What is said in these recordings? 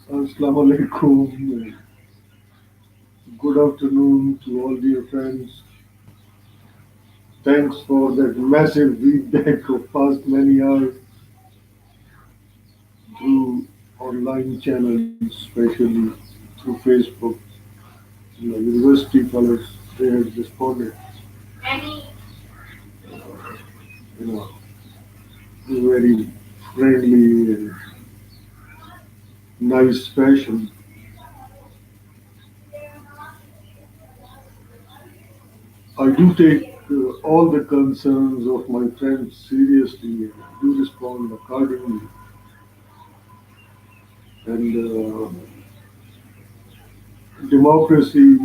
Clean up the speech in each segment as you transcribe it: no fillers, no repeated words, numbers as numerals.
Assalamu alaikum. Good afternoon to all dear friends. Thanks for that massive feedback of past many hours through online channels, especially through Facebook. University fellows, they have responded, you know, very friendly and nice fashion. I do take all the concerns of my friends seriously and do respond accordingly. And democracy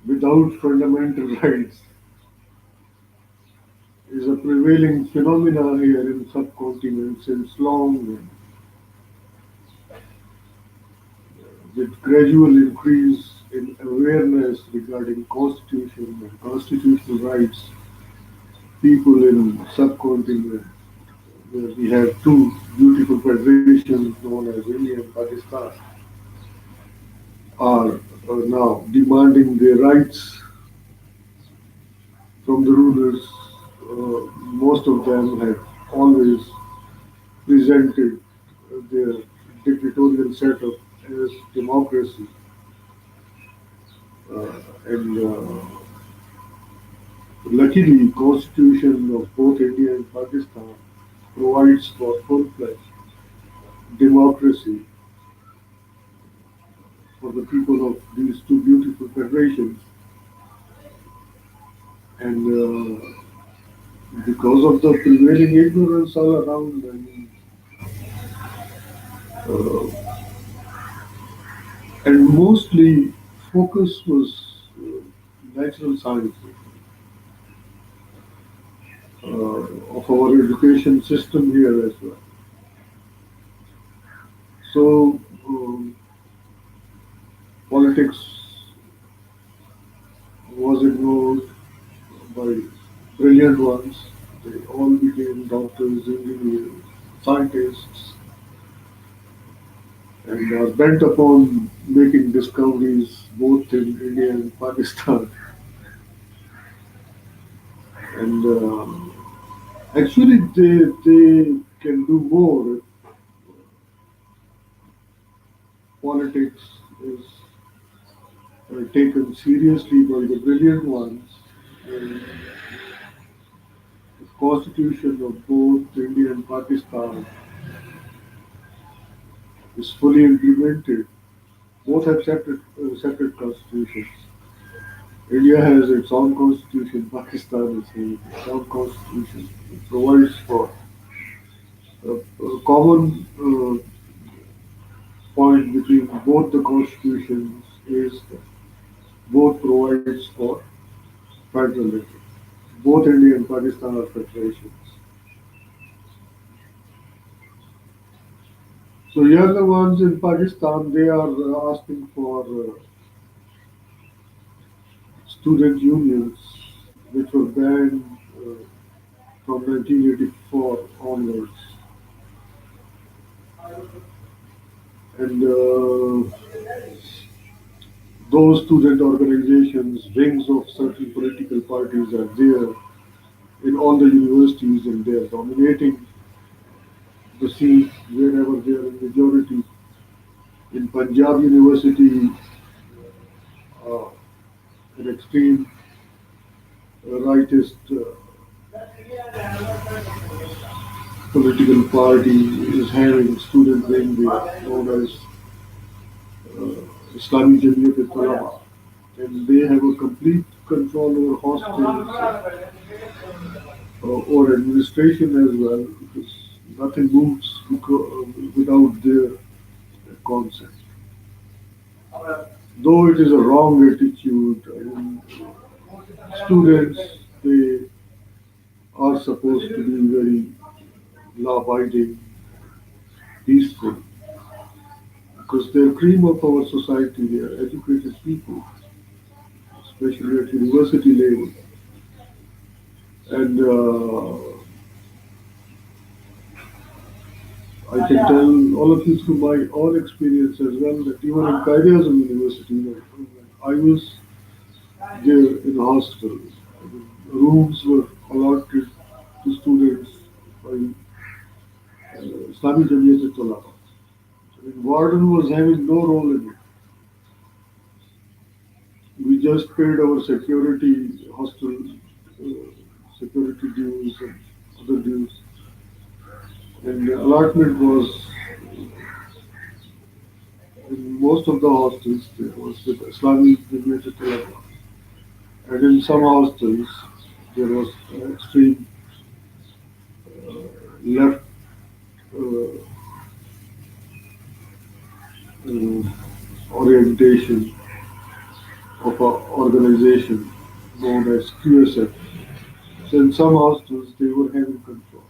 without fundamental rights is a prevailing phenomena here in subcontinent since long, with gradual increase in awareness regarding constitution and constitutional rights. People in subcontinent, where we have two beautiful federations known as India and Pakistan, are now demanding their rights from the rulers. Most of them have always presented their dictatorial setup as democracy. And luckily, constitution of both India and Pakistan provides for full-fledged democracy for the people of these two beautiful federations. And because of the prevailing ignorance all around, uh, and mostly focus was natural sciences of our education system here as well. So politics was ignored by brilliant ones. They all became doctors, engineers, scientists, and are bent upon making discoveries both in India and Pakistan. And actually, they can do more if politics is taken seriously by the brilliant ones. And the constitution of both India and Pakistan is fully implemented. Both have separate constitutions. India has its own constitution. Pakistan has its own constitution. It provides for a common point between both the constitutions is that both provides for federalism. Both India and Pakistan are federations. So younger ones in Pakistan, they are asking for student unions, which were banned from 1984 onwards. And those student organizations, wings of certain political parties are there in all the universities, and they are dominating the seat wherever they are in majority. In Punjab University, uh, an extreme rightist political party is having student wing there known as uh, Islamic Jamiyat al and they have a complete control over hostels or administration as well because nothing moves without their consent. Though it is a wrong attitude, I mean, students they are supposed to be very law-abiding, peaceful, because they're cream of our society. They are educated people, especially at university level. And I can tell all of you through my own experience as well that even in Kailasam University, when I was there in hostel, I mean, rooms were allotted to students by Islamic Jamiyat Ulama. I mean, warden was having no role in it. We just paid our security, hostel security dues and other dues, and the allotment was in most of the hostels there was with Islamic Jamiyat Ulama. And in some hostels, there was extreme left uh, uh, orientation of an organization known as QSF. So in some hostels, they were having control.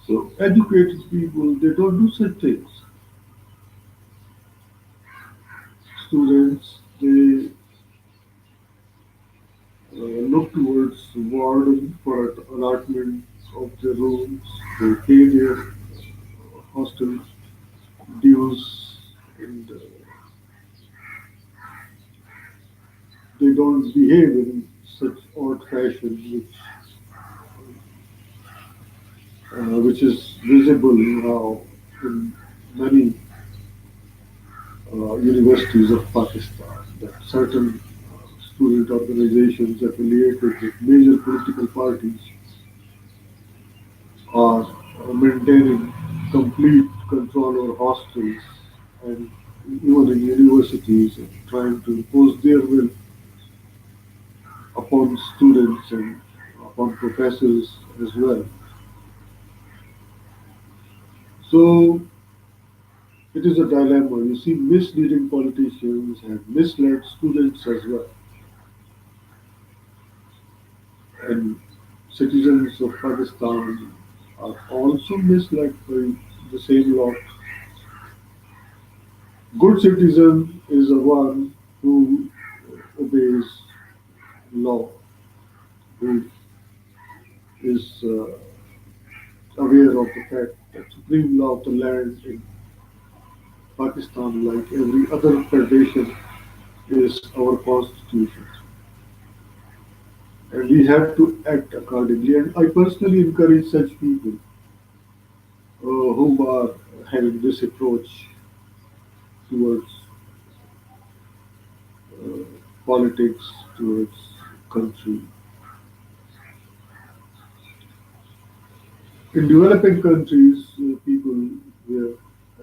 So educated people, they don't do such things. Students, they look towards warden for allotment of their rooms. They pay their hostel dues, and they don't behave in such odd fashion, which is visible now in many universities of Pakistan. That certain student organizations affiliated with major political parties are maintaining complete control over hostels and even in universities and trying to impose their will upon students and upon professors as well. So it is a dilemma. You see, misleading politicians have misled students as well, and citizens of Pakistan are also misled by the same lot. Good citizen is the one who obeys law, who is aware of the fact that supreme law of the land in Pakistan, like every other federation, is our constitution, and we have to act accordingly. And I personally encourage such people who are having this approach towards uh, politics, towards country. In developing countries, people where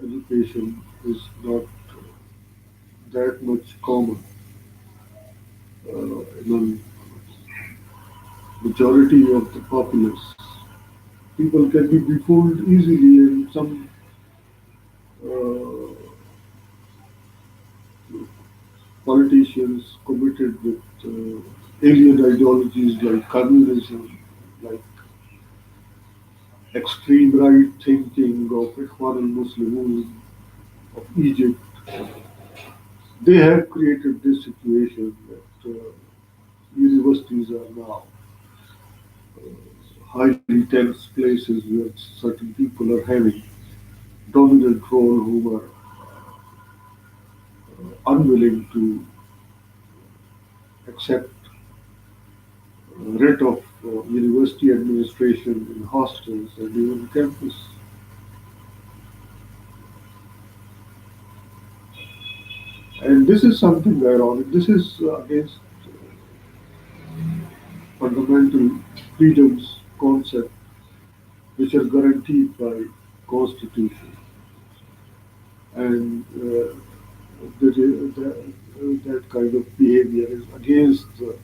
education is not that much common among majority of the populace. People can be befooled easily, and some uh, politicians committed with alien ideologies like communism, like extreme right thinking of Ikhwan al-Muslimun of Egypt, they have created this situation that universities are now highly tense places where certain people are having dominant role who are unwilling to accept writ of university administration in hostels and even campus. And this is something ironic. This is against fundamental freedoms concept which are guaranteed by constitution. And that kind of behavior is against the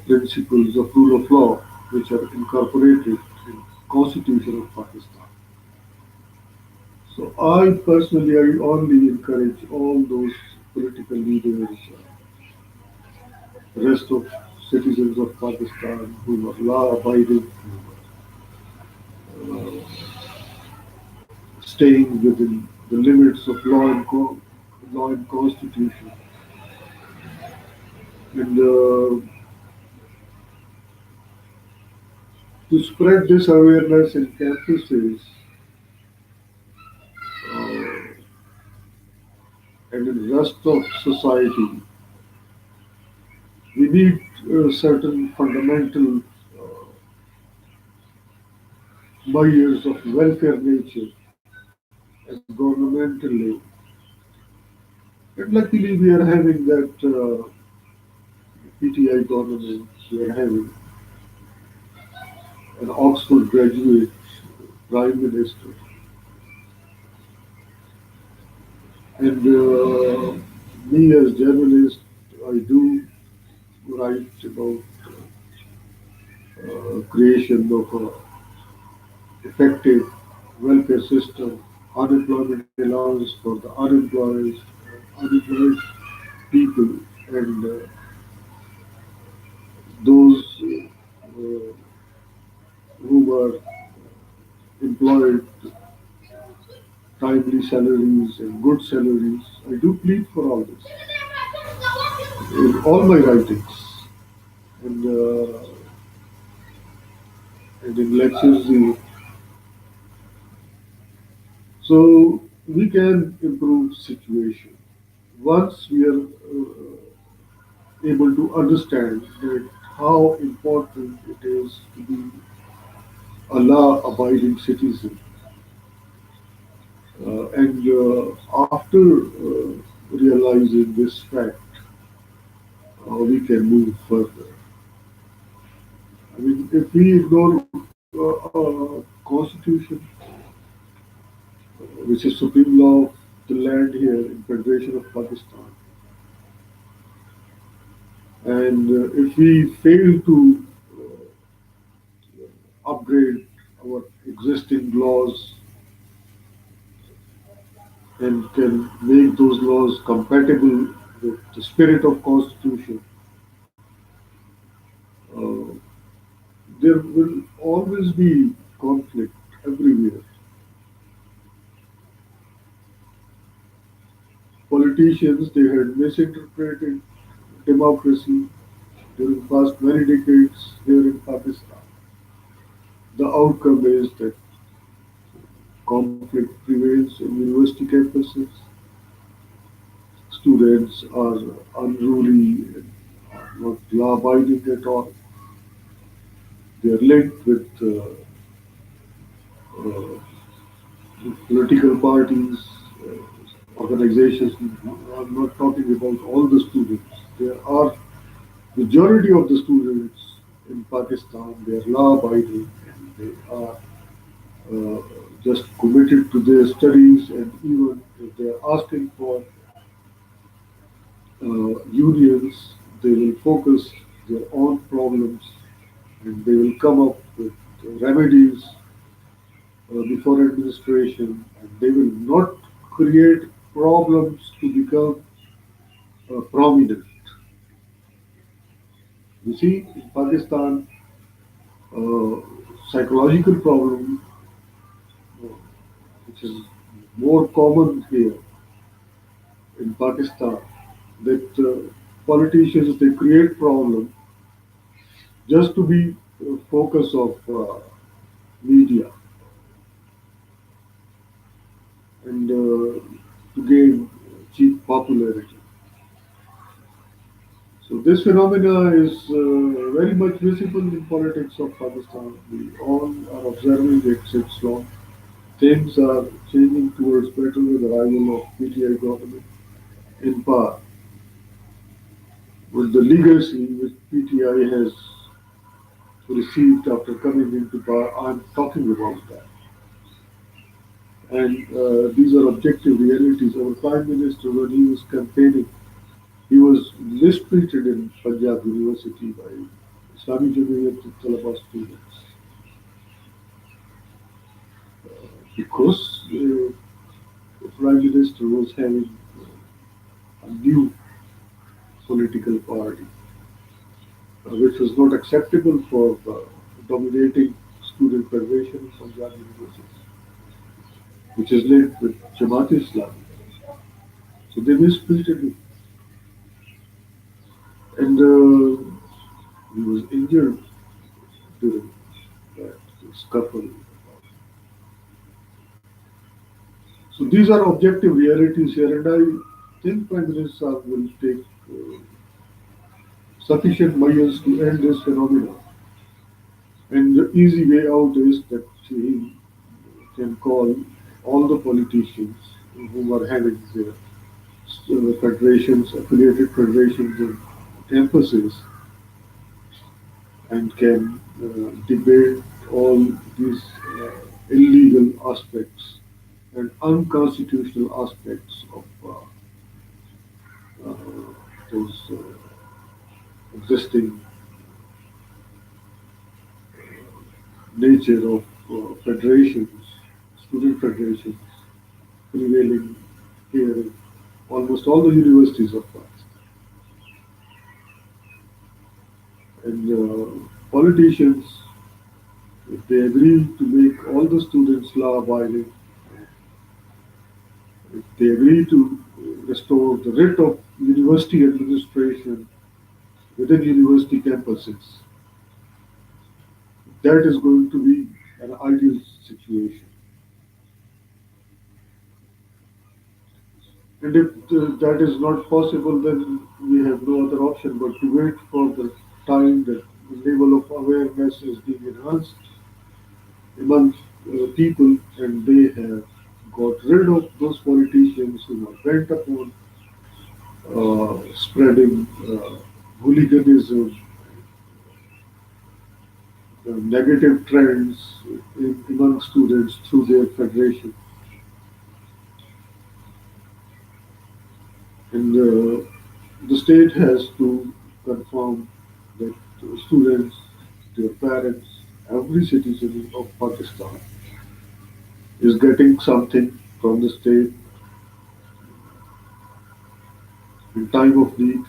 principles of rule of law which are incorporated in Constitution of Pakistan. So I personally, I only encourage all those political leaders, rest of citizens of Pakistan who are law-abiding, staying within the limits of law and constitution, and To spread this awareness in campuses uh, and in the rest of society, we need certain fundamental measures of welfare nature as governmentally. And luckily, we are having that PTI government. We are having an Oxford graduate prime minister, and me as journalist, I do write about creation of a effective welfare system, unemployment allowance for the unemployed people, and those who were employed timely salaries and good salaries. I do plead for all this in all my writings and, and in lectures. So we can improve situation once we are able to understand that how important it is to be a law-abiding citizen. And after realizing this fact, we can move further. I mean, if we ignore Constitution, which is supreme law of the land here in Federation of Pakistan, and if we fail to upgrade our existing laws and can make those laws compatible with the spirit of Constitution, uh, there will always be conflict everywhere. Politicians, they had misinterpreted democracy during past many decades here in Pakistan. The outcome is that conflict prevails in university campuses. Students are unruly and are not law-abiding at all. They are linked with uh, political parties, organizations. I'm not talking about all the students. There are majority of the students in Pakistan. They are law-abiding and they are uh, just committed to their studies. And even if they are asking for unions, they will focus their own problems and they will come up with remedies before administration, and they will not create problems to become prominent. You see, in Pakistan, uh, psychological problem, uh, which is more common here in Pakistan, that politicians they create problem just to be focus of media and to gain cheap popularity. So this phenomena is very much visible in politics of Pakistan. We all are observing it since long. Things are changing towards better with the arrival of PTI government in power. With the legacy which PTI has received after coming into power, I'm talking about that. And these are objective realities. Our Prime Minister, when he was campaigning, he was mistreated in Punjab University by Islamic Jamiyat Talaba students because the Prime Minister was having a new political party, which was not acceptable for the dominating student federation in Punjab University, which is linked with Jamaat Islam. So they mistreated him, and he was injured during that. scuffle. So these are objective realities here, and I think Prime Minister will take sufficient measures to end this phenomenon. And the easy way out is that he can call all the politicians who are having their federations, affiliated federations and campuses, and can debate all these illegal aspects and unconstitutional aspects of uh, those existing nature of federations, student federations prevailing here in almost all the universities of Pakistan. And politicians, if they agree to make all the students law abiding, if they agree to restore the writ of university administration within university campuses, that is going to be an ideal situation. And if that is not possible, then we have no other option but to wait for the time that the level of awareness is being enhanced among people, and they have got rid of those politicians who are bent upon spreading hooliganism, negative trends among students through their federation. And the state has to confirm that students, their parents, every citizen of Pakistan is getting something from the state in time of need,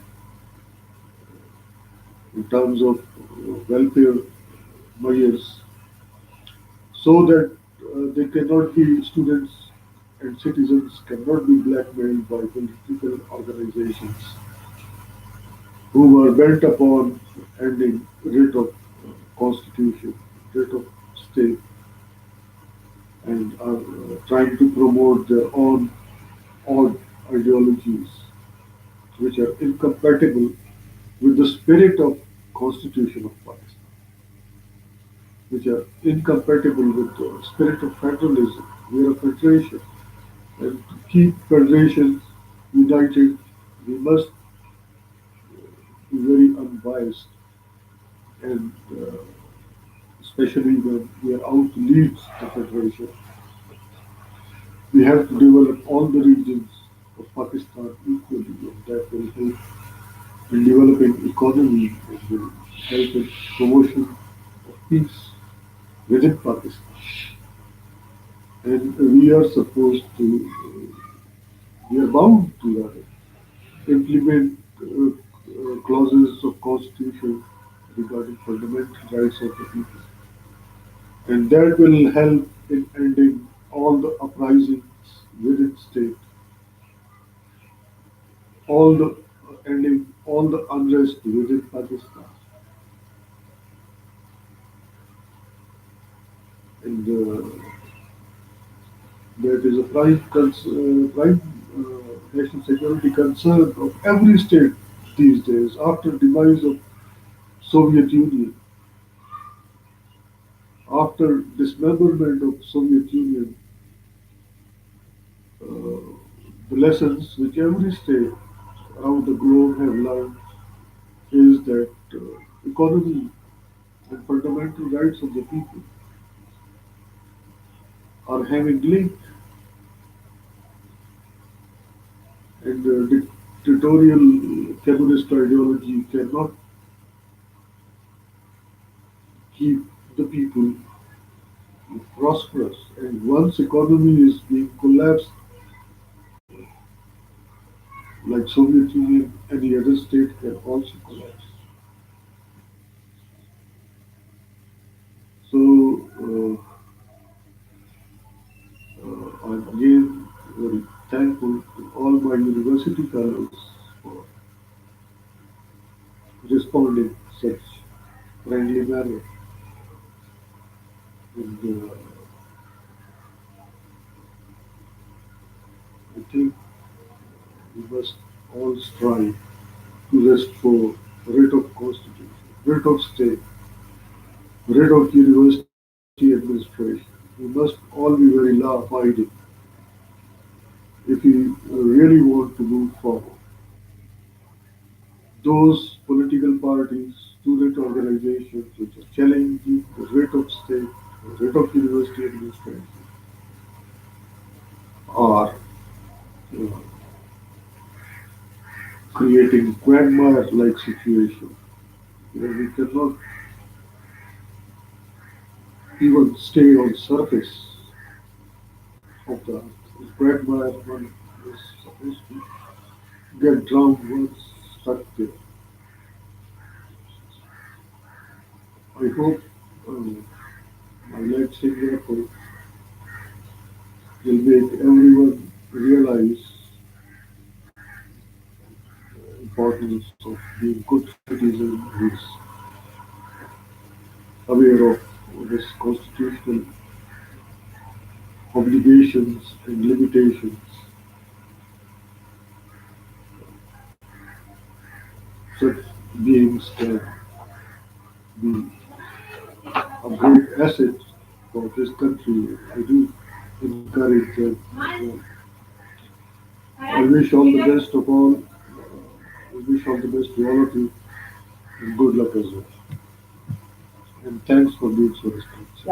in terms of welfare measures, so that they cannot be students and citizens cannot be blackmailed by political organizations who were bent upon ending writ of constitution, writ of state, and are trying to promote their own odd ideologies which are incompatible with the spirit of Constitution of Pakistan, which are incompatible with the spirit of federalism. We are a federation, and to keep federations united, we must be very unbiased, and especially when we are out to lead the federation, we have to develop all the regions of Pakistan equally, and that will help in developing economy and will help in promotion of peace within Pakistan. And we are supposed to, we are bound to implement clauses of constitution regarding fundamental rights of the people. And that will help in ending all the uprisings within state, all the ending all the unrest within Pakistan. And that is a prime national security concern of every state these days. After demise of Soviet Union, after dismemberment of Soviet Union, the lessons which every state around the globe have learned is that economy and fundamental rights of the people are having link, and dictatorial communist ideology cannot keep the people prosperous. And once economy is being collapsed, like Soviet Union, any other state can also collapse. So I'm again very thankful to all my university fellows for responding such friendly manner. And I think we must all strive to rest for writ of constitution, writ of state, writ of university administration. We must all be very law abiding if we really want to move forward. Those political parties, student organizations which are challenging the rate of state, the rate of university administration are uh, creating quagmire-like situation where we cannot even stay on surface of the earth. In quagmire, one is supposed to get drowned once stuck there. I hope my next example will make everyone realize the importance of being good citizen who is aware of his constitutional obligations and limitations. Such beings can be a great asset for this country. I do encourage them. I wish all the best of all. I wish all the best to all of you and good luck as well. And thanks for being so responsive.